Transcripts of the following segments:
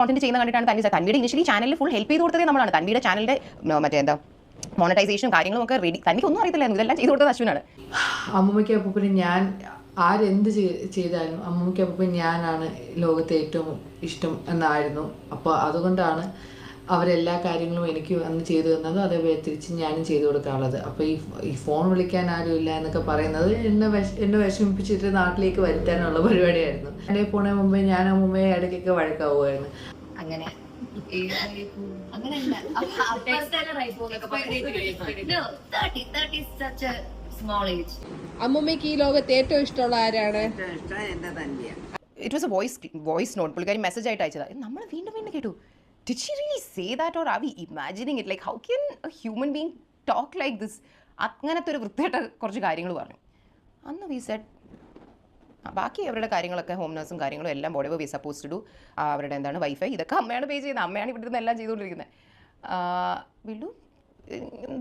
Content ചെയ്യുന്ന കണ്ടിട്ടാണ് തൻവിയുടെ initially ചാനലിൽ ഫുൾ ഹെൽപ്പ് ചെയ്ത് കൊടുത്തതേ നമ്മളാണ്. തൻവിയുടെ ചാനലിന്റെ മറ്റേ എന്താ മോണറ്റൈസേഷനും കാര്യങ്ങളും ഒക്കെ റെഡി. തനിക്ക് ഒന്നും അറിയത്തില്ലായിരുന്നു, ഇതെല്ലാം ചെയ്ത് കൊടുത്തത് അശ്വിനാണ്. അമ്മൂമ്മയ്ക്ക് അപ്പൂപ്പന് ഞാൻ ആരെന്ത് ചെയ്താലും അമ്മൂമ്മയ്ക്ക് അപ്പൂപ്പൻ ഞാനാണ് ലോകത്തെ ഏറ്റവും ഇഷ്ടം എന്നായിരുന്നു. അപ്പോൾ അതുകൊണ്ടാണ് അവരെല്ലാ കാര്യങ്ങളും എനിക്ക് അന്ന് ചെയ്തു തന്നത്, അതേപോലെ തിരിച്ച് ഞാനും ചെയ്തു കൊടുക്കാനുള്ളത്. അപ്പോൾ ഈ ഫോൺ വിളിക്കാൻ ആരും ഇല്ല എന്നൊക്കെ പറയുന്നത് എന്നെ വിഷമിപ്പിച്ചിട്ട് നാട്ടിലേക്ക് വരുത്താനുള്ള പരിപാടിയായിരുന്നു. എൻ്റെ പോണേ മുമ്പേ ഞാൻ അമ്മൂമ്മയെ ഇടയ്ക്കൊക്കെ വഴക്കാവുമായിരുന്നു. അങ്ങനെ അമ്മൂമ്മയ്ക്ക് ഈ ലോകത്ത് ഏറ്റവും ഇഷ്ടമുള്ള ആരാണ്? It was A voice note. പുള്ളിക്കാരി മെസ്സേജ് ആയിട്ട് അയച്ചതാണ്. നമ്മൾ വീണ്ടും വീണ്ടും കേട്ടു. Did she really say that or are we imagining it? Like how can a human being talk like this? അങ്ങനത്തെ ഒരു വൃത്തിയായിട്ട കുറച്ച് കാര്യങ്ങൾ പറഞ്ഞു. അന്ന് വി സെഡ് ബാക്കി അവരുടെ കാര്യങ്ങളൊക്കെ ഹോം നഴ്സും കാര്യങ്ങളും എല്ലാം whatever we suppose to do. അവരുടെ എന്താണ് വൈഫൈ ഇതൊക്കെ അമ്മയാണ് പേ ചെയ്യുന്നത്, അമ്മയാണ് ഇവിടെ നിന്ന് എല്ലാം ചെയ്തുകൊണ്ടിരിക്കുന്നത്.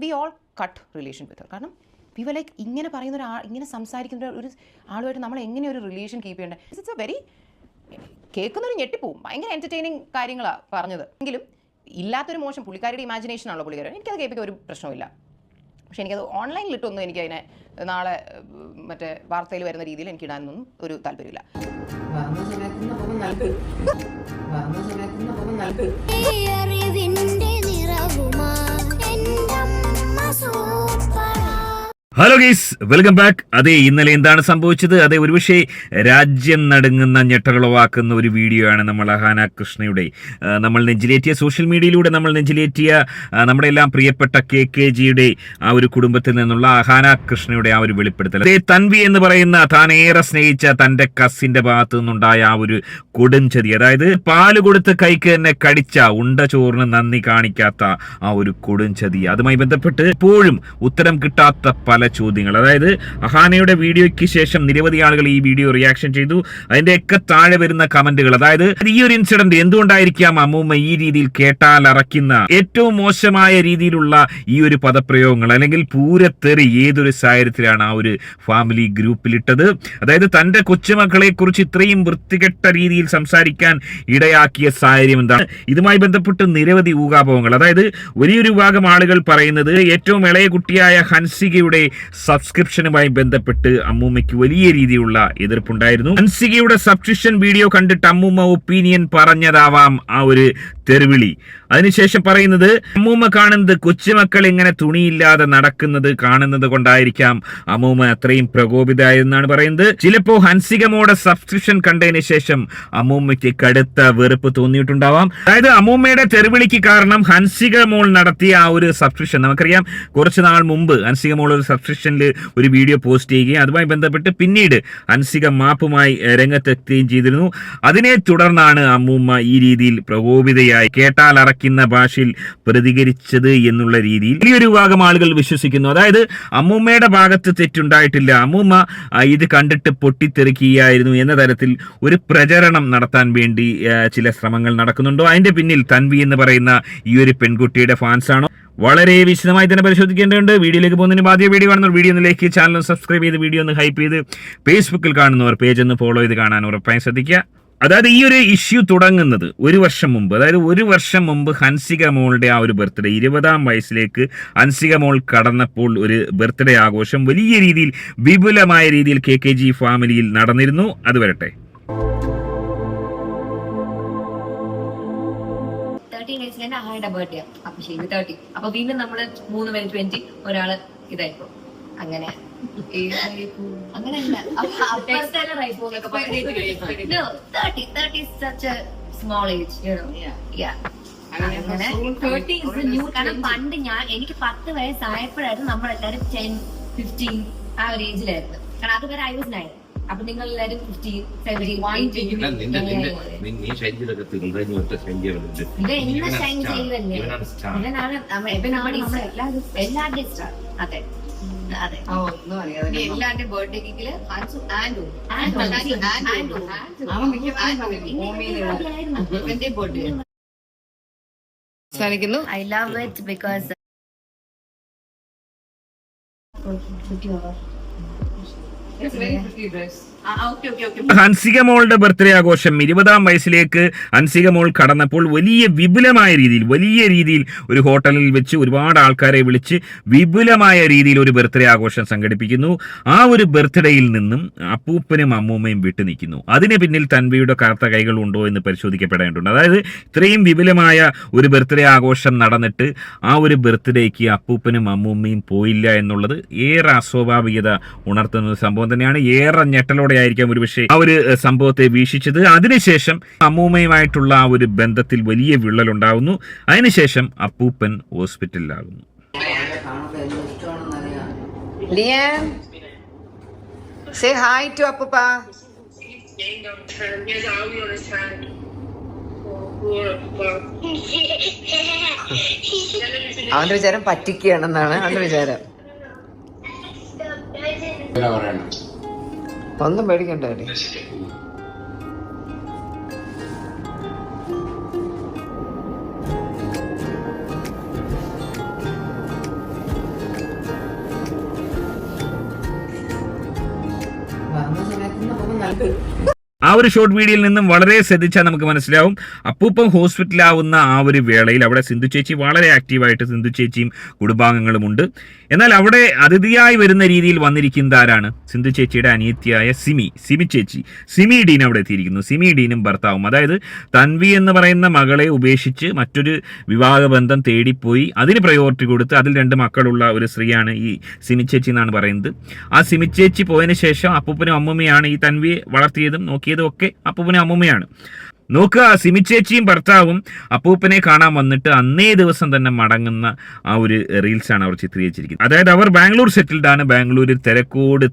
We all cut relation with Har. കാരണം വി വർ ലൈക്ക് ഇങ്ങനെ പറയുന്ന ഇങ്ങനെ സംസാരിക്കുന്ന ഒരു ആളുമായിട്ട് നമ്മൾ എങ്ങനെ ഒരു റിലേഷൻ കീപ്പ് ചെയ്യേണ്ടത്? ഇറ്റ്സ് എ വെരി കേൾക്കുന്നൊരു ഞെട്ടിപ്പോവും. ഭയങ്കര എൻ്റർടൈനിങ് കാര്യങ്ങളാണ് പറഞ്ഞത്. എങ്കിലും ഇല്ലാത്തൊരു മോശം പുള്ളിക്കാരുടെ ഇമാജിനേഷനാണല്ലോ പുള്ളിക്കാരൻ. എനിക്കത് കേൾപ്പിക്കാൻ ഒരു പ്രശ്നമില്ല. പക്ഷേ എനിക്കത് ഓൺലൈനിലിട്ടൊന്നും എനിക്കതിനെ നാളെ മറ്റേ വാർത്തയിൽ വരുന്ന രീതിയിൽ എനിക്ക് ഇടാനൊന്നും ഒരു താല്പര്യമില്ല. Hello guys, welcome back. അതെ, ഇന്നലെ എന്താണ് സംഭവിച്ചത്? അതെ, ഒരുപക്ഷെ രാജ്യം നടുങ്ങുന്ന ഞെട്ടലുളവാക്കുന്ന ഒരു വീഡിയോ ആണ് നമ്മൾ അഹാന കൃഷ്ണയുടെ നമ്മൾ നെഞ്ചിലേറ്റിയ സോഷ്യൽ മീഡിയയിലൂടെ നമ്മൾ നെഞ്ചിലേറ്റിയ നമ്മുടെ എല്ലാം പ്രിയപ്പെട്ട KKGയുടെ ആ ഒരു കുടുംബത്തിൽ നിന്നുള്ള അഹാന കൃഷ്ണയുടെ ആ ഒരു വെളിപ്പെടുത്തൽ. അതേ, തൻവി എന്ന് പറയുന്ന താൻ ഏറെ സ്നേഹിച്ച തന്റെ കസിന്റെ ഭാഗത്തു നിന്നുണ്ടായ ആ ഒരു കൊടുംചതി, അതായത് പാല് കൊടുത്ത് കൈക്ക് തന്നെ കടിച്ച ഉണ്ട ചോറിന് നന്ദി കാണിക്കാത്ത ആ ഒരു കൊടുംചതി, അതുമായി ബന്ധപ്പെട്ട് ഇപ്പോഴും ഉത്തരം കിട്ടാത്ത പല ചോദ്യങ്ങൾ. അതായത് അഹാനയുടെ വീഡിയോയ്ക്ക് ശേഷം നിരവധി ആളുകൾ ഈ വീഡിയോ റിയാക്ഷൻ ചെയ്തു. അതിന്റെയൊക്കെ താഴെ വരുന്ന കമന്റുകൾ, അതായത് ഈ ഒരു ഇൻസിഡന്റ് എന്തുകൊണ്ടായിരിക്കാം അമ്മൂമ്മ ഈ രീതിയിൽ കേട്ടാൽ അറയ്ക്കുന്ന ഏറ്റവും മോശമായ രീതിയിലുള്ള ഈ ഒരു പദപ്രയോഗങ്ങൾ അല്ലെങ്കിൽ പൂരത്തെറി ഏതൊരു സാഹചര്യത്തിലാണ് ആ ഒരു ഫാമിലി ഗ്രൂപ്പിലിട്ടത്? അതായത് തന്റെ കൊച്ചുമക്കളെ കുറിച്ച് ഇത്രയും വൃത്തികെട്ട രീതിയിൽ സംസാരിക്കാൻ ഇടയാക്കിയ സാഹചര്യം എന്താണ്? ഇതുമായി ബന്ധപ്പെട്ട് നിരവധി ഊഹാപോഹങ്ങൾ. അതായത് വലിയൊരു വിഭാഗം ആളുകൾ പറയുന്നത് ഏറ്റവും ഇളയ കുട്ടിയായ ഹൻസികയുടെ സബ്സ്ക്രിപ്ഷനുമായി ബന്ധപ്പെട്ട് അമ്മൂമ്മയ്ക്ക് വലിയ രീതിയിലുള്ള എതിർപ്പുണ്ടായിരുന്നു. ഹൻസികയുടെ സബ്സ്ക്രിപ്ഷൻ വീഡിയോ കണ്ടിട്ട് അമ്മൂമ്മ ഒപ്പീനിയൻ പറഞ്ഞതാവാം ആ ഒരു തെരുവിളി. അതിനുശേഷം പറയുന്നത് അമ്മൂമ്മ കാണുന്നത് കൊച്ചുമക്കൾ ഇങ്ങനെ തുണിയില്ലാതെ നടക്കുന്നത് കാണുന്നത് കൊണ്ടായിരിക്കാം അമ്മൂമ്മ അത്രയും പ്രകോപിതമായെന്നാണ് പറയുന്നത്. ചിലപ്പോ ഹൻസിക മോടെ സബ്സ്ക്രിപ്ഷൻ കണ്ടതിന് ശേഷം അമ്മൂമ്മയ്ക്ക് കടുത്ത വെറുപ്പ് തോന്നിയിട്ടുണ്ടാവാം. അതായത് അമ്മൂമ്മയുടെ തെരുവിളിക്ക് കാരണം ഹൻസിക മോൾ നടത്തിയ ആ ഒരു സബ്സ്ക്രിപ്ഷൻ. നമുക്കറിയാം, കുറച്ച് നാൾ മുമ്പ് ഹൻസിക മോൾ ഒരു സബ്സ്ക്രിപ്ഷനിൽ ഒരു വീഡിയോ പോസ്റ്റ് ചെയ്യുകയും അതുമായി ബന്ധപ്പെട്ട് പിന്നീട് ഹൻസിക മാപ്പുമായി രംഗത്തെത്തുകയും ചെയ്തിരുന്നു. അതിനെ തുടർന്നാണ് അമ്മൂമ്മ ഈ രീതിയിൽ പ്രകോപിതയായി കേട്ടാൽ അറയ്ക്കുന്ന ഭാഷയിൽ പ്രതികരിച്ചത് എന്നുള്ള രീതിയിൽ വലിയൊരു വിഭാഗം ആളുകൾ വിശ്വസിക്കുന്നു. അതായത് അമ്മൂമ്മയുടെ ഭാഗത്ത് തെറ്റുണ്ടായിട്ടില്ല, അമ്മൂമ്മ ഇത് കണ്ടിട്ട് പൊട്ടിത്തെറിക്കുകയായിരുന്നു എന്ന തരത്തിൽ ഒരു പ്രചരണം നടത്താൻ വേണ്ടി ചില ശ്രമങ്ങൾ നടക്കുന്നുണ്ടോ? അതിന്റെ പിന്നിൽ തൻവി എന്ന് പറയുന്ന ഈ ഒരു പെൺകുട്ടിയുടെ ഫാൻസാണോ? വളരെ വിശദമായി തന്നെ പരിശോധിക്കേണ്ടതുണ്ട്. വീഡിയോയിലേക്ക് പോകുന്നതിന് ആദ്യ വീഡിയോ കാണുന്നവർ വീഡിയോ ഒന്ന് ലൈക്ക്, ചാനൽ സബ്സ്ക്രൈബ് ചെയ്ത് വീഡിയോ ഒന്ന് ഹൈപ്പ് ചെയ്ത് ഫേസ്ബുക്കിൽ കാണുന്നവർ പേജ് ഒന്ന് ഫോളോ ചെയ്ത് കാണാൻ ഉറപ്പായും ശ്രദ്ധിക്കുക. അതായത് ഈ ഒരു ഇഷ്യൂ തുടങ്ങുന്നത് ഒരു വർഷം മുമ്പ് ഹൻസിക മോളുടെ ആ ഒരു ബർത്ത്ഡേ 20ാം വയസ്സിലേക്ക് ഹൻസിക മോൾ കടന്നപ്പോൾ ഒരു ബർത്ത്ഡേ ആഘോഷം വലിയ രീതിയിൽ വിപുലമായ രീതിയിൽ KKG ഫാമിലിയിൽ നടന്നിരുന്നു. അത് വരട്ടെ. 13 ഡേയ്സിലെ അഹായുടെ ബർത്ത്ഡേ. അപ്പൊ ശരി 30. അപ്പൊ വീണ്ടും നമ്മള് 3 പേര് 20, ഒരാള് ഇതായിപ്പോ. അങ്ങനെ അങ്ങനെയല്ല, 30 is such a small age, you know. Yeah. അങ്ങനെ 30 is the new. കാരണം പണ്ട് എനിക്ക് 10 വയസ്സായപ്പോഴായിരുന്നു നമ്മളെല്ലാരും 10, 15 ആ ഒരു ഏജിലായിരുന്നു. കാരണം അതുവരെ I was 9. അപ്പൊ നിങ്ങൾ എല്ലാരും 15, 17, 18 എല്ലാവരുടെയും അതെ അതെ എല്ലാവരുടെ ബർത്ത്ഡേ കേക്കില് birthday I love it because it's very pretty dress. Hansika മോളുടെ ബർത്ത്ഡേ ആഘോഷം 20ാം വയസ്സിലേക്ക് ഹൻസിക മോൾ കടന്നപ്പോൾ വലിയ രീതിയിൽ ഒരു ഹോട്ടലിൽ വെച്ച് ഒരുപാട് ആൾക്കാരെ വിളിച്ച് വിപുലമായ രീതിയിൽ ഒരു ബർത്ത്ഡേ ആഘോഷം സംഘടിപ്പിക്കുന്നു. ആ ഒരു ബർത്ത്ഡേയിൽ നിന്നും അപ്പൂപ്പനും അമ്മൂമ്മയും വിട്ടു നിൽക്കുന്നു. അതിന് പിന്നിൽ തൻവിയുടെ കറുത്ത കൈകൾ ഉണ്ടോ എന്ന് പരിശോധിക്കപ്പെടേണ്ടതുണ്ട്. അതായത് ഇത്രയും വിപുലമായ ഒരു ബർത്ത്ഡേ ആഘോഷം നടന്നിട്ട് ആ ഒരു ബർത്ത്ഡേക്ക് അപ്പൂപ്പനും അമ്മൂമ്മയും പോയില്ല എന്നുള്ളത് ഏറെ അസ്വാഭാവികത ഉണർത്തുന്ന ഒരു സംഭവം തന്നെയാണ്. ഏറെ ഞെട്ടലോടെ ആയിരിക്കാം ഒരുപക്ഷെ ആ ഒരു സംഭവത്തെ വീക്ഷിച്ചത്. അതിനുശേഷം അമ്മൂമ്മയുമായിട്ടുള്ള ആ ഒരു ബന്ധത്തിൽ വലിയ വിള്ളലുണ്ടാകുന്നു. അതിനുശേഷം അപ്പൂപ്പൻ ഹോസ്പിറ്റലിലാകുന്നു. Liam, say hi to Appupa. അവന്റെ വിചാരം പറ്റിക്കുകയാണെന്നാണ് അവന്റെ വിചാരം. ഒന്നും പേടിക്കണ്ട. ആ ഒരു ഷോർട്ട് വീഡിയോയിൽ നിന്നും വളരെ ശ്രദ്ധിച്ചാൽ നമുക്ക് മനസ്സിലാവും അപ്പൂപ്പൻ ഹോസ്പിറ്റലാവുന്ന ആ ഒരു വേളയിൽ അവിടെ സിന്ധു ചേച്ചി വളരെ ആക്റ്റീവായിട്ട് സിന്ധു ചേച്ചിയും കുടുംബാംഗങ്ങളും ഉണ്ട്. എന്നാൽ അവിടെ അതിഥിയായി വരുന്ന രീതിയിൽ വന്നിരിക്കുന്നത് ആരാണ്? സിന്ധു ചേച്ചിയുടെ അനിയത്തിയായ സിമി ചേച്ചി. സിമി ഡീൻ അവിടെ എത്തിയിരിക്കുന്നു. സിമി ഡീനും ഭർത്താവും, അതായത് തൻവി എന്ന് പറയുന്ന മകളെ ഉപേക്ഷിച്ച് മറ്റൊരു വിവാഹബന്ധം തേടിപ്പോയി അതിന് പ്രയോറിറ്റി കൊടുത്ത് അതിൽ 2 മക്കളുള്ള ഒരു സ്ത്രീയാണ് ഈ സിമി ചേച്ചി എന്നാണ് പറയുന്നത്. ആ സിമി ചേച്ചി പോയതിനു ശേഷം അപ്പൂപ്പനും അമ്മൂമ്മയാണ് ഈ തൻവിയെ വളർത്തിയതും നോക്കിയതും ഒക്കെ അപ്പൂപ്പനും അമ്മൂമ്മയാണ്. നോക്കുക, സിമി ചേച്ചിയും ഭർത്താവും അപ്പൂപ്പനെ കാണാൻ വന്നിട്ട് അന്നേ ദിവസം തന്നെ മടങ്ങുന്ന ആ ഒരു റീൽസാണ് അവർ ചിത്രീകരിച്ചിരിക്കുന്നത്. അതായത് അവർ ബാംഗ്ലൂർ സെറ്റിൽഡാണ്. ബാംഗ്ലൂരിൽ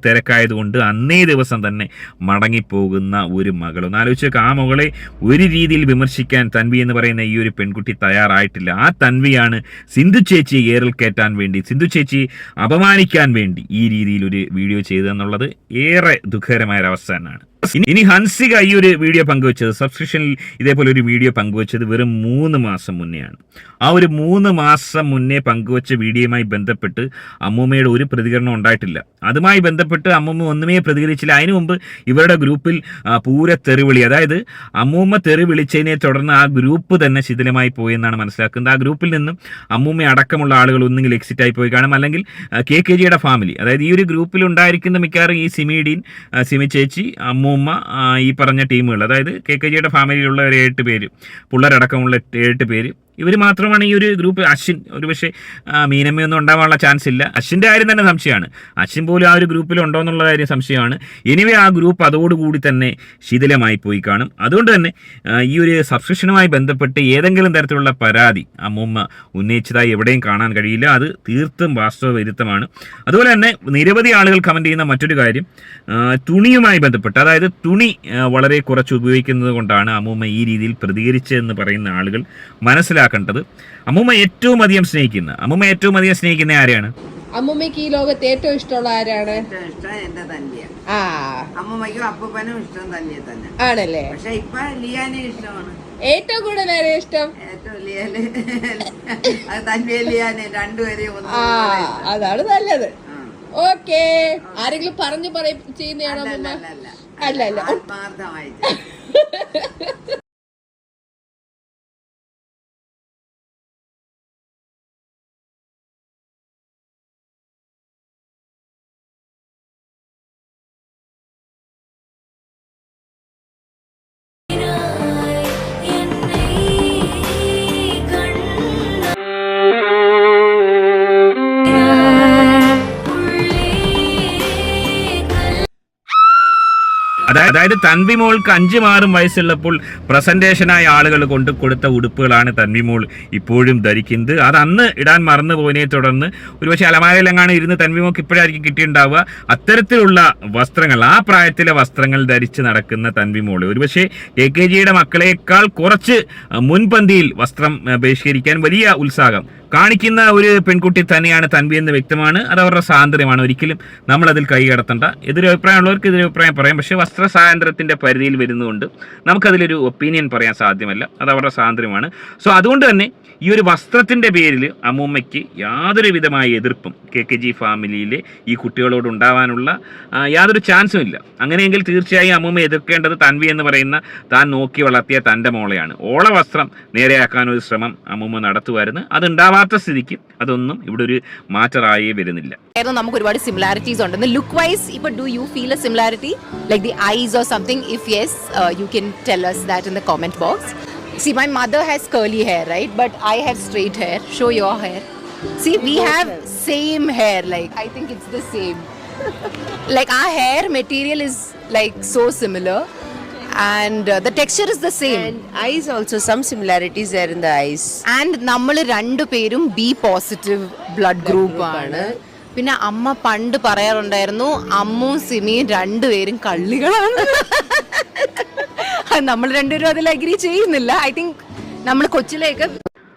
തിരക്കായതുകൊണ്ട് അന്നേ ദിവസം തന്നെ മടങ്ങിപ്പോകുന്ന ഒരു മകൾ. ഒന്ന് ആലോചിച്ചൊക്കെ, ആ മകളെ ഒരു രീതിയിൽ വിമർശിക്കാൻ തൻവി എന്ന് പറയുന്ന ഈ ഒരു പെൺകുട്ടി തയ്യാറായിട്ടില്ല. ആ തൻവിയാണ് സിന്ധു ചേച്ചിയെ ഏറിൽ കയറ്റാൻ വേണ്ടി, സിന്ധു ചേച്ചിയെ അപമാനിക്കാൻ വേണ്ടി ഈ രീതിയിൽ ഒരു വീഡിയോ ചെയ്തതെന്നുള്ളത് ഏറെ ദുഃഖകരമായ ഒരു അവസ്ഥ തന്നെയാണ്. ഇനി ഹൻസിക ഈ ഒരു വീഡിയോ പങ്കുവച്ചത്, സബ്സ്ക്രിപ്ഷനിൽ ഇതേപോലെ ഒരു വീഡിയോ പങ്കുവച്ചത് വെറും 3 മാസം മുന്നെയാണ്. ആ ഒരു 3 മാസം മുന്നേ പങ്കുവച്ച വീഡിയോയുമായി ബന്ധപ്പെട്ട് അമ്മൂമ്മയുടെ ഒരു പ്രതികരണം ഉണ്ടായിട്ടില്ല. അതുമായി ബന്ധപ്പെട്ട് അമ്മൂമ്മ ഒന്നുമേ പ്രതികരിച്ചില്ല. അതിനു മുമ്പ് ഇവരുടെ ഗ്രൂപ്പിൽ പൂര തെറിവിളി, അതായത് അമ്മൂമ്മ തെറി വിളിച്ചതിനെ തുടർന്ന് ആ ഗ്രൂപ്പ് തന്നെ ശിഥിലമായി പോയെന്നാണ് മനസ്സിലാക്കുന്നത്. ആ ഗ്രൂപ്പിൽ നിന്നും അമ്മൂമ്മ അടക്കമുള്ള ആളുകൾ ഒന്നുകിൽ എക്സിറ്റ് ആയി പോയി കാണും, അല്ലെങ്കിൽ KKGയുടെ ഫാമിലി, അതായത് ഈ ഒരു ഗ്രൂപ്പിൽ ഉണ്ടായിരിക്കുന്ന മിക്കവാറും ഈ സിമിഡീൻ, സിമി ചേച്ചി, അമ്മൂമ്മ, ഈ പറഞ്ഞ ടീമുകൾ, അതായത് KKGയുടെ ഫാമിലിയിലുള്ള ഒരു 8 പേര്, പിള്ളേരടക്കമുള്ള 8 പേര്, ഇവർ മാത്രമാണ് ഈ ഒരു ഗ്രൂപ്പ്. അശ്വിൻ ഒരു പക്ഷേ മീനമ്മയൊന്നും ഉണ്ടാവാനുള്ള ചാൻസ് ഇല്ല. അശ്വിൻ്റെ കാര്യം തന്നെ സംശയമാണ്. അശ്വിൻ പോലും ആ ഒരു ഗ്രൂപ്പിൽ ഉണ്ടോ എന്നുള്ള കാര്യം സംശയമാണ്. എനിവേ ആ ഗ്രൂപ്പ് അതോടുകൂടി തന്നെ ശിഥിലമായി പോയി കാണും. അതുകൊണ്ട് തന്നെ ഈ ഒരു സബ്സ്ക്രിപ്ഷനുമായി ബന്ധപ്പെട്ട് ഏതെങ്കിലും തരത്തിലുള്ള പരാതി അമ്മൂമ്മ ഉന്നയിച്ചതായി എവിടെയും കാണാൻ കഴിയില്ല. അത് തീർത്തും വാസ്തവവിരുദ്ധമാണ്. അതുപോലെ തന്നെ നിരവധി ആളുകൾ കമൻറ്റ് ചെയ്യുന്ന മറ്റൊരു കാര്യം, തുണിയുമായി ബന്ധപ്പെട്ട്, അതായത് തുണി വളരെ കുറച്ച് ഉപയോഗിക്കുന്നത് കൊണ്ടാണ് അമ്മൂമ്മ ഈ രീതിയിൽ പ്രതികരിച്ചതെന്ന് പറയുന്ന ആളുകൾ മനസ്സിലാക്കേണ്ടത്. അമ്മൂമ്മ ഏറ്റവും അധികം സ്നേഹിക്കുന്ന ആരെയാണ്? അമ്മൂമ്മക്ക് ഈ ലോകത്ത് ഏറ്റവും ഇഷ്ടമുള്ള ആരാണ്? ഇഷ്ടം എന്റെ തന്നെയാണ്. ആ, അമ്മൂമ്മയ്ക്കും അപ്പൂപ്പനും ഇഷ്ടം തന്നെ ആണല്ലേ? പക്ഷെ ഇപ്പൊ ലിയാനെ ഇഷ്ടമാണ്. ഏറ്റവും കൂടുതൽ ആരെ ഇഷ്ടം? ഏറ്റവും ലിയാന് അത് തന്നെ ലിയാനെ രണ്ടുപേരെയും ആ, അതാണ് നല്ലത്. ഓക്കെ, ആരെങ്കിലും പറഞ്ഞു ചെയ്യുന്നതാണോ അമ്മൂമ്മ? അല്ല, ആത്മാർത്ഥമായിട്ട്. അതായത് തൻവി മോൾക്ക് 5-6 വയസ്സുള്ളപ്പോൾ പ്രസന്റേഷനായ ആളുകൾ കൊണ്ട് കൊടുത്ത ഉടുപ്പുകളാണ് തൻവി മോൾ ഇപ്പോഴും ധരിക്കുന്നത്. അത് അന്ന് ഇടാൻ മറന്നു പോയതിനെ തുടർന്ന് ഒരുപക്ഷെ അലമാരയിലെങ്ങാണ് ഇരുന്ന് തൻവി മോൾക്ക് ഇപ്പോഴായിരിക്കും കിട്ടിയിട്ടുണ്ടാവുക. അത്തരത്തിലുള്ള വസ്ത്രങ്ങൾ, ആ പ്രായത്തിലെ വസ്ത്രങ്ങൾ ധരിച്ച് നടക്കുന്ന തൻവി മോൾ ഒരുപക്ഷെ KKGയുടെ മക്കളെക്കാൾ കുറച്ച് മുൻപന്തിയിൽ വസ്ത്രം ബഹിഷ്കരിക്കാൻ വലിയ ഉത്സാഹം കാണിക്കുന്ന ഒരു പെൺകുട്ടി തന്നെയാണ് തൻവി എന്ന് വ്യക്തമാണ്. അത് അവരുടെ സ്വാതന്ത്ര്യമാണ്, ഒരിക്കലും നമ്മളതിൽ കൈ കടത്തണ്ട. എതിരഭിപ്രായമുള്ളവർക്ക് എതിരഭിപ്രായം പറയാം. പക്ഷേ വസ്ത്ര സ്വാതന്ത്ര്യത്തിൻ്റെ പരിധിയിൽ വരുന്നതുകൊണ്ട് നമുക്കതിലൊരു ഒപ്പീനിയൻ പറയാൻ സാധ്യമല്ല. അത് അവരുടെ സ്വാതന്ത്ര്യമാണ്. സോ അതുകൊണ്ട് തന്നെ ഈ ഒരു വസ്ത്രത്തിൻ്റെ പേരിൽ അമ്മൂമ്മയ്ക്ക് യാതൊരു വിധമായ എതിർപ്പും KKG ഫാമിലിയിലെ ഈ കുട്ടികളോട് ഉണ്ടാവാനുള്ള യാതൊരു ചാൻസും ഇല്ല. അങ്ങനെയെങ്കിൽ തീർച്ചയായും അമ്മൂമ്മ എതിർക്കേണ്ടത് തൻവി എന്ന് പറയുന്ന താൻ നോക്കി വളർത്തിയ തൻ്റെ മോളെയാണ്. ഓള വസ്ത്രം നേരെയാക്കാനൊരു ശ്രമം അമ്മൂമ്മ നടത്തുമായിരുന്നു. അതുണ്ടാവാത്ത സ്ഥിതിക്ക് അതൊന്നും ഇവിടെ ഒരു മാറ്ററായേ വരുന്നില്ല. നമുക്ക് ഒരുപാട് സിമിലാരിറ്റീസ് ഉണ്ട്. ലുക്ക് വൈസ് ഇപ്പൊ do you feel a similarity like the eyes or something? If yes, you can tell us that in the comment box. See, my mother has curly hair, right? But I have straight hair. Show your hair. See, we have same hair. Like, I think it's the same. Like, our hair material is like so similar. And the texture is the same. And eyes also, some similarities there in the eyes. And നമ്മൾ രണ്ടുപേരും B positive blood group ആണ്. പിന്നെ അമ്മ പണ്ട് പറയാറുണ്ടായിരുന്നു അമ്മും സിമിയും രണ്ടുപേരും കള്ളികളാണ്. നമ്മൾ രണ്ടുപേരും അതിൽ അഗ്രി ചെയ്യുന്നില്ല. ഐ തിങ്ക് നമ്മൾ കൊച്ചിലേക്ക്,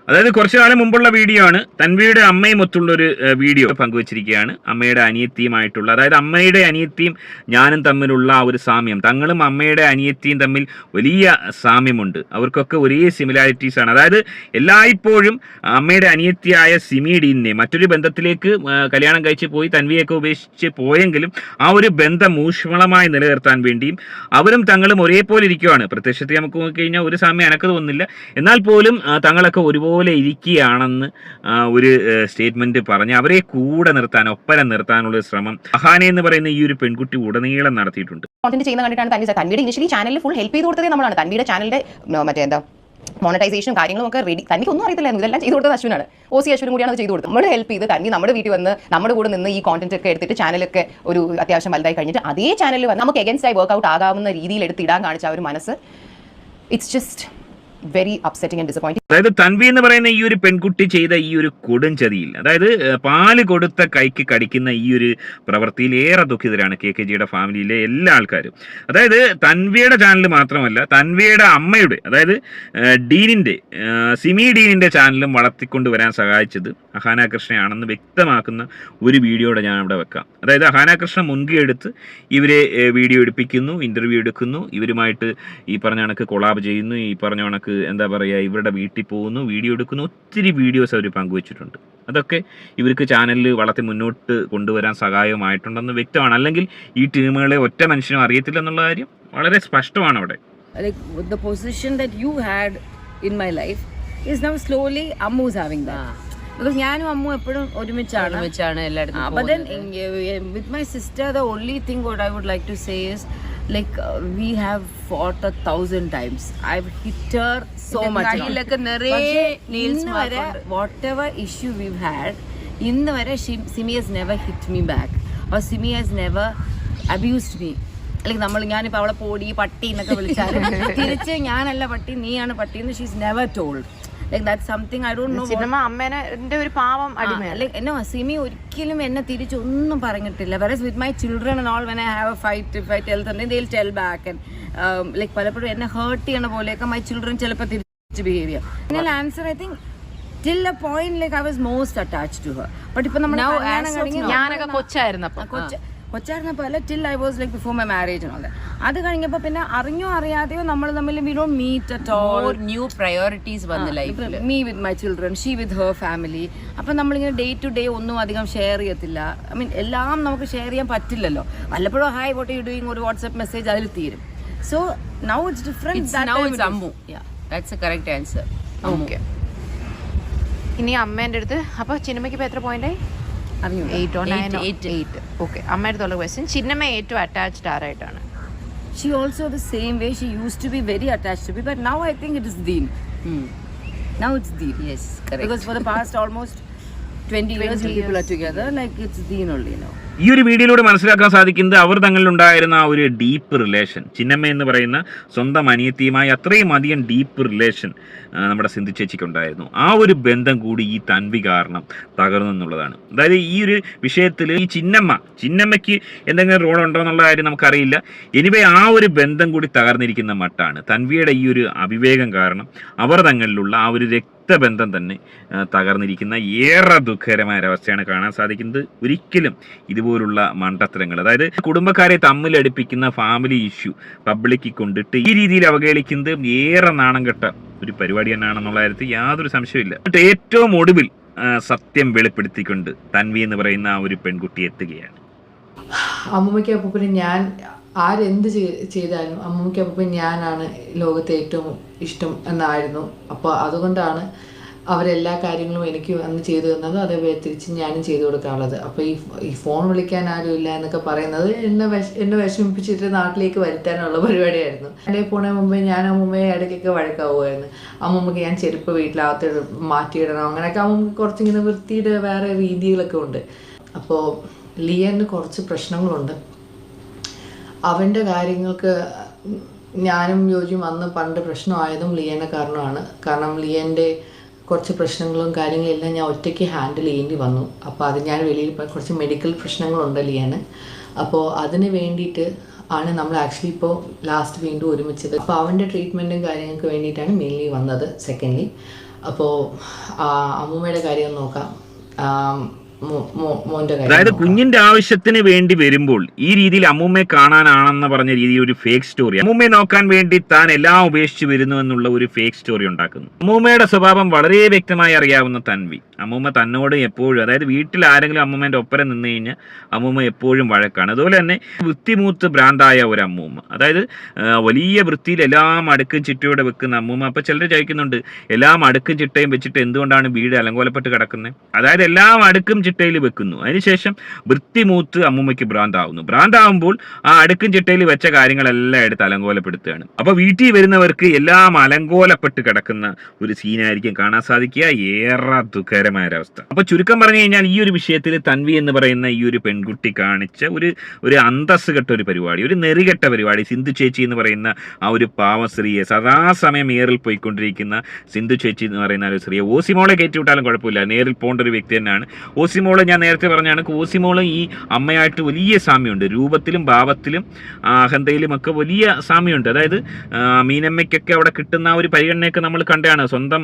അതായത് കുറച്ചു കാലം മുമ്പുള്ള വീഡിയോ ആണ്. തൻവിയുടെ അമ്മയും ഒത്തുള്ളൊരു വീഡിയോ പങ്കുവച്ചിരിക്കുകയാണ്. അമ്മയുടെ അനിയത്തിയുമായിട്ടുള്ള, അതായത് അമ്മയുടെ അനിയത്തിയും ഞാനും തമ്മിലുള്ള ആ ഒരു സാമ്യം, തങ്ങളും അമ്മയുടെ അനിയത്തിയും തമ്മിൽ വലിയ സാമ്യമുണ്ട്. അവർക്കൊക്കെ ഒരേ സിമിലാരിറ്റീസ് ആണ്. അതായത് എല്ലായ്പ്പോഴും അമ്മയുടെ അനിയത്തിയായ സിമി ഡീനിനെ മറ്റൊരു ബന്ധത്തിലേക്ക് കല്യാണം കഴിച്ച് പോയി തൻവിയൊക്കെ ഉപേക്ഷിച്ച് പോയെങ്കിലും ആ ഒരു ബന്ധം ഊഷ്മളമായി നിലനിർത്താൻ വേണ്ടിയും അവരും തങ്ങളും ഒരേപോലെ ഇരിക്കുകയാണ്. പ്രത്യക്ഷത്തിൽ നമുക്ക് നോക്കിക്കഴിഞ്ഞാൽ ഒരു സാമ്യം എനക്ക് തോന്നുന്നില്ല. എന്നാൽ പോലും തങ്ങളൊക്കെ ഒരുപോലെ ഇരിക്കുകയാണെന്ന് ഒരു സ്റ്റേറ്റ്മെന്റ് പറഞ്ഞ് അവരെ കൂടെ നിർത്താൻ, ഒപ്പരം നിർത്താനുള്ള ശ്രമം അഹാന എന്ന് പറയുന്ന ഈ ഒരു പെൺകുട്ടി ഉടനീളം നടത്തിയിട്ടുണ്ട്. കോണ്ടന്റ് ചെയ്യുന്ന കണ്ടിട്ടാണ് തൻവിയുടെ ഇനിഷ്യലി ചാനലിൽ ഫുൾ ഹെൽപ്പ് ചെയ്ത് കൊടുത്തതേ നമ്മളാണ്. തൻവിയുടെ ചാനലിന്റെ മറ്റേ എന്താ മോണിറ്റൈസേഷൻ കാര്യങ്ങളും ഒക്കെ റെഡി. തനിക്ക് ഒന്നും അറിയത്തില്ലായിരുന്നു. ഇതെല്ലാം ചെയ്ത് കൊടുത്തത് അശ്വിനാണ്. OC അശ്വിനും കൂടിയാണ് അത് ചെയ്ത് കൊടുത്തത്. നമ്മൾ ഹെൽപ്പ് ചെയ്ത് തന്നി നമ്മുടെ വീട്ടിൽ വന്ന് നമ്മുടെ കൂടെ നിന്ന് ഈ കോണ്ടന്റ് ഒക്കെ എടുത്തിട്ട് ചാനലൊക്കെ ഒരു അത്യാവശ്യം വലുതായി കഴിഞ്ഞിട്ട് അതേ ചാനലിൽ വന്ന് നമുക്ക് എഗൻസ്റ്റ് ആയി വർക്ക്ഔട്ട് ആകാവുന്ന രീതിയിൽ എടുത്തിടാൻ കാണിച്ച ആ ഒരു മനസ്സ്, it's just very upsetting and disappointing. അതായത് തൻവി എന്ന് പറയുന്ന ഈ ഒരു പെൺകുട്ടി ചെയ്ത ഈ ഒരു കൊടുംചതിയിൽ, അതായത് പാല് കൊടുത്ത കൈക്ക് കടിക്കുന്ന ഈ ഒരു പ്രവൃത്തിയിൽ ഏറെ ദുഃഖിതരാണ് KKGയുടെ ഫാമിലിയിലെ എല്ലാ ആൾക്കാരും. അതായത് തൻവിയുടെ ചാനൽ മാത്രമല്ല, തൻവിയുടെ അമ്മയുടെ, അതായത് ഡീനിൻ്റെ, സിമി ഡീനിൻ്റെ ചാനലും വളർത്തിക്കൊണ്ടുവരാൻ സഹായിച്ചത് അഹാന കൃഷ്ണയാണെന്ന് വ്യക്തമാക്കുന്ന ഒരു വീഡിയോയുടെ ഞാൻ അവിടെ വെക്കാം. അതായത് അഹാന കൃഷ്ണ മുൻകൈയെടുത്ത് ഇവരെ വീഡിയോ എടുപ്പിക്കുന്നു, ഇൻ്റർവ്യൂ എടുക്കുന്നു, ഇവരുമായിട്ട് ഈ പറഞ്ഞ കണക്ക് കൊളാബ് ചെയ്യുന്നു, ഈ പറഞ്ഞ കണക്ക് എന്താ പറയുക, ഇവരുടെ വീട്ടിൽ പോകുന്നു, വീഡിയോ എടുക്കുന്നു. ഒത്തിരി വീഡിയോസ് അവർ പങ്കുവച്ചിട്ടുണ്ട്. അതൊക്കെ ഇവർക്ക് ചാനലിൽ വളർത്തി മുന്നോട്ട് കൊണ്ടുവരാൻ സഹായമായിട്ടുണ്ടെന്ന് വ്യക്തമാണ്. അല്ലെങ്കിൽ ഈ ടീമുകളെ ഒറ്റ മനുഷ്യനും അറിയത്തില്ല എന്നുള്ള കാര്യം വളരെ സ്പഷ്ടമാണ് അവിടെ. Like the position that you had in my life is now slowly Ammu's having that. Because ഞാനും അമ്മു എപ്പോഴും ഒരുമിച്ചാണ് എല്ലായിടത്തും. But then with my sister, the only thing what I would like to say is like we have fought 1,000 times. I've hit her so much. കയ്യിലൊക്കെ നിറയെ nails mark ഉണ്ട്. Whatever issue we've had, ഇന്ന് വരെ Simi has never hit me back or Simi has never abused me. അല്ലെങ്കിൽ ഞാനിപ്പോൾ അവളെ പോടി പട്ടി എന്നൊക്കെ വിളിച്ചാലും തിരിച്ച് ഞാനല്ല പട്ടി, നീയാണ് പട്ടി എന്ന് she's never told. Like that's something I don't know. അമ്മേന്റെ ഒരു പാവം അടിമയാണ്. Like no, Simi ഒരിക്കലും എന്നെ തിരിച്ചൊന്നും പറഞ്ഞിട്ടില്ല. Whereas with my children and all, when I have a fight, if I tell something, they'll tell back. And like പലപ്പോഴും എന്നെ ഹേർട്ട് ചെയ്യണ പോലെയൊക്കെ my children ചിലപ്പോൾ തിരിച്ച് ബിഹേവ് ചെയ്യാം. Final answer, I think till a point like I was most attached to her. But ഇപ്പൊ നമ്മൾ ഞാനൊക്കെ കൊച്ചായിരുന്നപ്പോൾ കൊച്ചായിരുന്നപ്പോൾ till I was like before my marriage and all that. അത് കഴിഞ്ഞപ്പോൾ പിന്നെ അറിഞ്ഞോ അറിയാതെയോ നമ്മൾ തമ്മിൽ we don't meet at all. New priorities വന്ന ലൈഫിൽ. Me with my children, she with her family. അപ്പം നമ്മളിങ്ങനെ ഡേ ടു ഡേ ഒന്നും അധികം ഷെയർ ചെയ്യത്തില്ല. ഐ മീൻ എല്ലാം നമുക്ക് ഷെയർ ചെയ്യാൻ പറ്റില്ലല്ലോ. വല്ലപ്പോഴും ഹായ് വാട്ട് യു ഡൂയിങ് ഒരു വാട്സ്ആപ്പ് മെസ്സേജ് അതിൽ തീരും. So now it's different. Now it's Ammu. Yeah, that's the correct answer. Okay. ഇനി അമ്മേൻ്റെ അടുത്ത് അപ്പോൾ ചിന്നമ്മയ്ക്ക് ഇപ്പോൾ എത്ര പോയിന്റായി? 8 or 9 or 8. ഓക്കെ. അമ്മയുടെ അടുത്തുള്ള ക്വസ്റ്റ്യൻ, ചിന്നമ്മ ഏറ്റവും attached ആരായിട്ടാണ്? She also the same way she used to be very attached to me, but now I think it is Deen. Now it's Deen. Yes, correct. Because for the past almost 20 years people are together, like it's Deen only now. ഈ ഒരു വീഡിയോയിലൂടെ മനസ്സിലാക്കാൻ സാധിക്കുന്നത് അവർ തങ്ങളിലുണ്ടായിരുന്ന ആ ഒരു deep relation, Chinnamma എന്ന് പറയുന്ന സ്വന്തം അനിയത്തിയുമായി അത്രയും അധികം ഡീപ്പ് റിലേഷൻ നമ്മുടെ സിന്ധു ചേച്ചിക്കുണ്ടായിരുന്നു. ആ ഒരു കൂടി ഈ തൻവി കാരണം തകർന്നു എന്നുള്ളതാണ്. അതായത് ഈ ഒരു വിഷയത്തിൽ ഈ ചിന്നമ്മയ്ക്ക് എന്തെങ്കിലും റോൾ ഉണ്ടോ എന്നുള്ള കാര്യം നമുക്കറിയില്ല. എനിവേ ആ ഒരു ബന്ധം കൂടി തകർന്നിരിക്കുന്ന മട്ടാണ്. തൻവിയുടെ ഈ ഒരു അവിവേകം കാരണം അവർ തങ്ങളിലുള്ള ആ ഒരു രക്തബന്ധം തന്നെ തകർന്നിരിക്കുന്ന ഏറെ ദുഃഖകരമായ ഒരവസ്ഥയാണ് കാണാൻ സാധിക്കുന്നത്. ഒരിക്കലും ഇതുപോലുള്ള മണ്ടത്തരങ്ങൾ, അതായത് കുടുംബക്കാരെ തമ്മിലടുപ്പിക്കുന്ന ഫാമിലി ഇഷ്യൂ പബ്ലിക്കിൽ കൊണ്ടിട്ട് ഈ രീതിയിൽ അവഹേളിക്കുന്നത് ഏറെ നാണം കെട്ട ഒരു പരിപാടി തന്നെയാണെന്നുള്ള കാര്യത്തിൽ യാതൊരു സംശയമില്ല. ഏറ്റവും ഒടുവിൽ സത്യം വെളിപ്പെടുത്തിക്കൊണ്ട് തൻവി എന്ന് പറയുന്ന ആ ഒരു പെൺകുട്ടി എത്തുകയാണ്. അമ്മൂമ്മയ്ക്ക് അപ്പൂപ്പന് ഞാൻ ആരെന്ത് ചെയ്താലും അമ്മൂമ്മയ്ക്ക് അപ്പൂപ്പൻ ഞാനാണ് ലോകത്തെ ഏറ്റവും ഇഷ്ടം എന്നായിരുന്നു. അപ്പോൾ അതുകൊണ്ടാണ് അവരെല്ലാ കാര്യങ്ങളും എനിക്ക് അന്ന് ചെയ്തു തന്നത്, അതേപോലെ തിരിച്ച് ഞാനും ചെയ്തു കൊടുക്കാനുള്ളത്. അപ്പോൾ ഈ ഫോൺ വിളിക്കാൻ ആരും ഇല്ല എന്നൊക്കെ പറയുന്നത് എന്നെ വിഷമിപ്പിച്ചിട്ട് നാട്ടിലേക്ക് വരുത്താനുള്ള പരിപാടിയായിരുന്നു. എൻ്റെ പോണേ മുമ്പേ ഞാൻ അമ്മൂമ്മയെ ഇടയ്ക്കൊക്കെ വഴക്കാവുമായിരുന്നു. അമ്മൂമ്മക്ക് ഞാൻ ചെരുപ്പ് വീട്ടിലകത്ത് മാറ്റിയിടണം, അങ്ങനെയൊക്കെ അമ്മൂമ്മക്ക് കുറച്ചിങ്ങനെ വൃത്തിയുടെ വേറെ രീതികളൊക്കെ ഉണ്ട്. അപ്പോൾ ലിയന് കുറച്ച് പ്രശ്നങ്ങളുണ്ട്. അവൻ്റെ കാര്യങ്ങൾക്ക് ഞാനും യോജിയും അന്ന് പണ്ട് പ്രശ്നമായതും ലിയനെ കാരണമാണ്. കാരണം ലിയൻ്റെ കുറച്ച് പ്രശ്നങ്ങളും കാര്യങ്ങളും എല്ലാം ഞാൻ ഒറ്റയ്ക്ക് ഹാൻഡിൽ ചെയ്യേണ്ടി വന്നു. അപ്പോൾ അത് ഞാൻ വെളിയിൽ കുറച്ച് മെഡിക്കൽ പ്രശ്നങ്ങളുണ്ട് ലിയന്. അപ്പോൾ അതിന് വേണ്ടിയിട്ട് ആണ് നമ്മൾ ആക്ച്വലി ഇപ്പോൾ ലാസ്റ്റ് വീണ്ടും ഒരുമിച്ചത്. അപ്പോൾ അവൻ്റെ ട്രീറ്റ്മെൻറ്റും കാര്യങ്ങൾക്ക് വേണ്ടിയിട്ടാണ് മെയിൻലി വന്നത്. സെക്കൻഡ്ലി അപ്പോൾ അമ്മൂമ്മയുടെ കാര്യം നോക്കാം, അതായത് കുഞ്ഞിന്റെ ആവശ്യത്തിന് വേണ്ടി വരുമ്പോൾ ഈ രീതിയിൽ അമ്മൂമ്മയെ കാണാനാണെന്ന് പറഞ്ഞ രീതിയിൽ ഒരു ഫേക്ക് സ്റ്റോറി, അമ്മൂമ്മയെ നോക്കാൻ വേണ്ടി താൻ എല്ലാം ഉപേക്ഷിച്ച് വരുന്നു എന്നുള്ള ഒരു ഫേക്ക് സ്റ്റോറി ഉണ്ടാക്കുന്നു. അമ്മൂമ്മയുടെ സ്വഭാവം വളരെ വ്യക്തമായി അറിയാവുന്ന തൻവി അമ്മൂമ്മ തന്നോട് എപ്പോഴും, അതായത് വീട്ടിൽ ആരെങ്കിലും അമ്മൂമ്മേന്റെ ഒപ്പരം നിന്ന് കഴിഞ്ഞാൽ അമ്മൂമ്മ എപ്പോഴും വഴക്കാണ്. അതുപോലെ തന്നെ വൃത്തിമൂത്ത് ഭ്രാന്തായ ഒരു അമ്മൂമ്മ, അതായത് വലിയ വൃത്തിയിൽ എല്ലാം അടുക്കും ചിട്ടയോടെ വെക്കുന്ന അമ്മൂമ്മ. അപ്പൊ ചിലർ ചോദിക്കുന്നുണ്ട്, എല്ലാം അടുക്കും ചിട്ടയും വെച്ചിട്ട് എന്തുകൊണ്ടാണ് വീട് അലങ്കോലപ്പെട്ട് കിടക്കുന്നത്? അതായത് എല്ലാം അടുക്കും ചിട്ടയിൽ വെക്കുന്നു, അതിനുശേഷം വൃത്തിമൂത്ത് അമ്മൂമ്മയ്ക്ക് ഭ്രാന്താവുമ്പോൾ ആ അടുക്കും ചിട്ടയിൽ വെച്ച കാര്യങ്ങളെല്ലാം എടുത്ത് അലങ്കോലപ്പെടുത്തുകയാണ്. അപ്പൊ വീട്ടിൽ വരുന്നവർക്ക് എല്ലാം അലങ്കോലപ്പെട്ട് കിടക്കുന്ന ഒരു സീനായിരിക്കും കാണാൻ സാധിക്കുക. ഏറെ ദുഃഖകരമായ ഒരവസ്ഥ. അപ്പൊ ചുരുക്കം പറഞ്ഞു കഴിഞ്ഞാൽ ഈ ഒരു വിഷയത്തിൽ തൻവി എന്ന് പറയുന്ന ഈ ഒരു പെൺകുട്ടി കാണിച്ച ഒരു അന്തസ് കെട്ട ഒരു പരിപാടി, ഒരു നെറികെട്ട പരിപാടി. സിന്ധു ചേച്ചി എന്ന് പറയുന്ന ആ ഒരു പാവസ്ത്രീയെ, സദാസമയം ഏറിൽ പോയിക്കൊണ്ടിരിക്കുന്ന സിന്ധു ചേച്ചി എന്ന് പറയുന്ന ഒരു സ്ത്രീയെ, ഓസിമോളെ കയറ്റിവിട്ടാലും കുഴപ്പമില്ല, നേരിൽ പോകേണ്ട ഒരു വ്യക്തി തന്നെയാണ്. ഓസിമോള് ഞാൻ നേരത്തെ പറഞ്ഞാണ്, ഓസിമോള് ഈ അമ്മയായിട്ട് വലിയ സാമ്യമുണ്ട്. രൂപത്തിലും ഭാവത്തിലും അഹന്തയിലും ഒക്കെ വലിയ സാമ്യമുണ്ട്. അതായത് മീനമ്മയ്ക്കൊക്കെ അവിടെ കിട്ടുന്ന ഒരു പരിഗണനയൊക്കെ നമ്മൾ കണ്ടാണ്. സ്വന്തം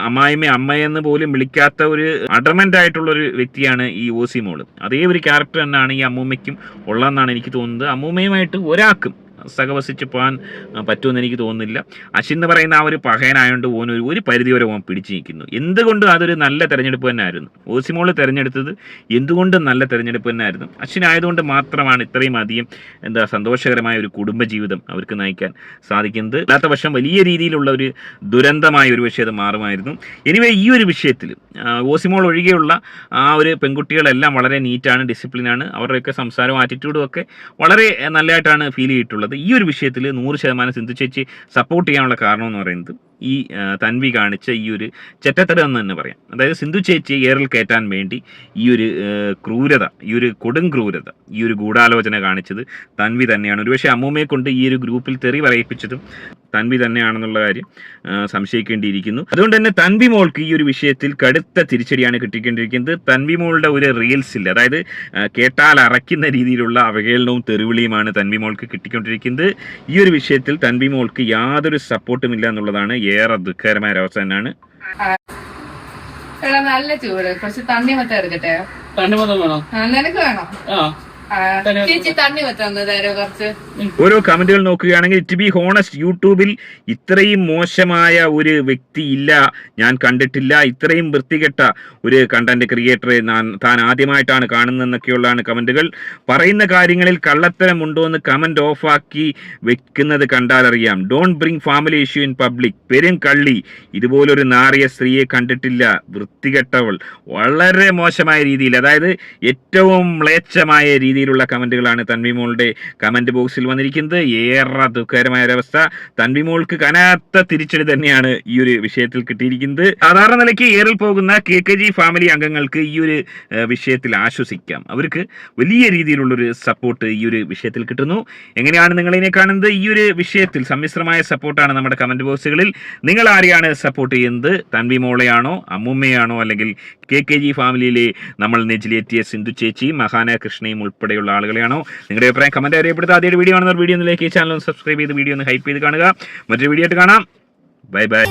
അമ്മായിമ്മ അമ്മയെന്ന് പോലും വിളിക്കാത്ത ഒരു അഡമൻ്റ് ആയിട്ടുള്ള ഒരു വ്യക്തിയാണ് ഈ ഓസിമോള്. അതേ ഒരു ക്യാരക്ടർ തന്നെയാണ് ഈ അമ്മൂമ്മയ്ക്കും ഉള്ളതെന്നാണ് എനിക്ക് തോന്നുന്നത്. അമ്മൂമ്മയുമായിട്ട് ഒരാൾക്കും സഹവസിച്ച് പോകാൻ പറ്റുമെന്ന് എനിക്ക് തോന്നുന്നില്ല. അശ്വിൻ എന്ന് പറയുന്ന ആ ഒരു പഹയനായതുകൊണ്ട് ഒരു പരിധി വരെ ഓൻ പിടിച്ചു നിൽക്കുന്നു. എന്തുകൊണ്ട് അതൊരു നല്ല തെരഞ്ഞെടുപ്പ് തന്നെ ആയിരുന്നു. ഓസിമോള് തിരഞ്ഞെടുത്തത് എന്തുകൊണ്ടും നല്ല തെരഞ്ഞെടുപ്പ് തന്നെ ആയിരുന്നു. അശ്വിൻ ആയതുകൊണ്ട് മാത്രമാണ് ഇത്രയും അധികം സന്തോഷകരമായ ഒരു കുടുംബജീവിതം അവർക്ക് നയിക്കാൻ സാധിക്കുന്നത്. അല്ലാത്ത പക്ഷം വലിയ രീതിയിലുള്ള ഒരു ദുരന്തമായ ഒരു വിഷയം അത് മാറുമായിരുന്നു. എനിവേ ഈ ഒരു വിഷയത്തിൽ ഓസിമോൾ ഒഴികെയുള്ള ആ ഒരു പെൺകുട്ടികളെല്ലാം വളരെ നീറ്റാണ്, ഡിസിപ്ലിനാണ്. അവരുടെയൊക്കെ സംസാരവും ആറ്റിറ്റ്യൂഡും ഒക്കെ വളരെ നല്ലതായിട്ടാണ് ഫീൽ ചെയ്തിട്ടുള്ളത്. ഈ ഒരു വിഷയത്തിൽ 100% സിന്ധു ചേച്ചി സപ്പോർട്ട് ചെയ്യാനുള്ള കാരണം എന്ന് പറയുന്നത് ഈ തൻവി കാണിച്ച ഈ ഒരു ചെറ്റത്തരം എന്ന് തന്നെ പറയാം. അതായത് സിന്ധു ചേച്ചിയെ ഏറിൽ കയറ്റാൻ വേണ്ടി ഈ ഒരു ക്രൂരത, ഈ ഒരു കൊടും ക്രൂരത, ഈ ഒരു ഗൂഢാലോചന കാണിച്ചത് തൻവി തന്നെയാണ്. ഒരുപക്ഷെ അമ്മൂമ്മയെ കൊണ്ട് ഈ ഒരു ഗ്രൂപ്പിൽ തെറി പറയിപ്പിച്ചതും തൻവി തന്നെയാണെന്നുള്ള കാര്യം സംശയിക്കേണ്ടിയിരിക്കുന്നു. അതുകൊണ്ട് തന്നെ തൻവി മോൾക്ക് ഈ ഒരു വിഷയത്തിൽ കടുത്ത തിരിച്ചടിയാണ് കിട്ടിക്കൊണ്ടിരിക്കുന്നത്. തൻവി മോളുടെ ഒരു റീൽസിൽ, അതായത് കേട്ടാൽ അറയ്ക്കുന്ന രീതിയിലുള്ള അവഹേളനവും തെറിവിളിയുമാണ് തൻവി മോൾക്ക് കിട്ടിക്കൊണ്ടിരിക്കുന്നത്. ഈ ഒരു വിഷയത്തിൽ തൻവി മോൾക്ക് യാതൊരു സപ്പോർട്ടും ഇല്ല എന്നുള്ളതാണ് ഏറെ ദുഃഖകരമായ ഒരവസ്ഥ തന്നെയാണ്. നല്ല ചൂട്, കുറച്ച് തണ്ണിമത്തം എടുക്കട്ടെ? തണ്ണിമത്തം വേണോ? നിനക്ക് വേണോ? ചേച്ചി തണ്ണിമത്തം തരോ കുറച്ച്? ഓരോ കമന്റുകൾ നോക്കുകയാണെങ്കിൽ, ടു ബി ഹോണസ്റ്റ്, യൂട്യൂബിൽ ഇത്രയും മോശമായ ഒരു വ്യക്തി ഇല്ല, ഞാൻ കണ്ടിട്ടില്ല. ഇത്രയും വൃത്തികെട്ട ഒരു കണ്ടന്റ് ക്രിയേറ്ററെ താൻ ആദ്യമായിട്ടാണ് കാണുന്നതെന്നൊക്കെയുള്ളതാണ് കമന്റുകൾ. പറയുന്ന കാര്യങ്ങളിൽ കള്ളത്തരം ഉണ്ടോ എന്ന് കമന്റ് ഓഫാക്കി വെക്കുന്നത് കണ്ടാലറിയാം. Don't bring family issue in public. പെരും കള്ളി, ഇതുപോലൊരു നാറിയ സ്ത്രീയെ കണ്ടിട്ടില്ല, വൃത്തികെട്ടവൾ. വളരെ മോശമായ രീതിയിൽ, അതായത് ഏറ്റവും മ്ലേച്ഛമായ രീതിയിലുള്ള കമന്റുകളാണ് തൻവി മോളുടെ കമന്റ് ബോക്സിൽ വന്നിരിക്കുന്നത്. ഏറെ ദുഃഖകരമായ ഒരവസ്ഥ. തൻവി മോൾക്ക് കനത്ത തിരിച്ചടി തന്നെയാണ് ഈ ഒരു വിഷയത്തിൽ കിട്ടിയിരിക്കുന്നത്. സാധാരണ നിലയ്ക്ക് ഏറിൽ പോകുന്ന KKG ഫാമിലി അംഗങ്ങൾക്ക് ഈ ഒരു വിഷയത്തിൽ ആശ്വസിക്കാം. അവർക്ക് വലിയ രീതിയിലുള്ളൊരു സപ്പോർട്ട് ഈ ഒരു വിഷയത്തിൽ കിട്ടുന്നു. എങ്ങനെയാണ് നിങ്ങളിതിനെ കാണുന്നത്? ഈ ഒരു വിഷയത്തിൽ സമ്മിശ്രമായ സപ്പോർട്ടാണ് നമ്മുടെ കമന്റ് ബോക്സുകളിൽ. നിങ്ങൾ ആരെയാണ് സപ്പോർട്ട് ചെയ്യുന്നത്? തൻവി മോളെയാണോ, അമ്മൂമ്മയാണോ, അല്ലെങ്കിൽ KKG ഫാമിലിയിലെ നമ്മൾ നെഞ്ചിലേറ്റിയ സിന്ധു ചേച്ചിയും മഹാന കൃഷ്ണയും ഉൾപ്പെടെയുള്ള ആളുകളെയാണോ? നിങ്ങളുടെ അഭിപ്രായം കമന്റ് അറിയപ്പെടുന്നത്. ആദ്യമായിട്ട് വീഡിയോ കാണുന്നവർ വീഡിയോ ഒന്ന് ലൈക്ക്, ചാനൽ ഒന്ന് സബ്സ്ക്രൈബ് ചെയ്ത് വീഡിയോ ഒന്ന് ഹൈപ്പ് ചെയ്ത് കാണുക. മറ്റൊരു വീഡിയോ ആയിട്ട് കാണാം. Bye bye.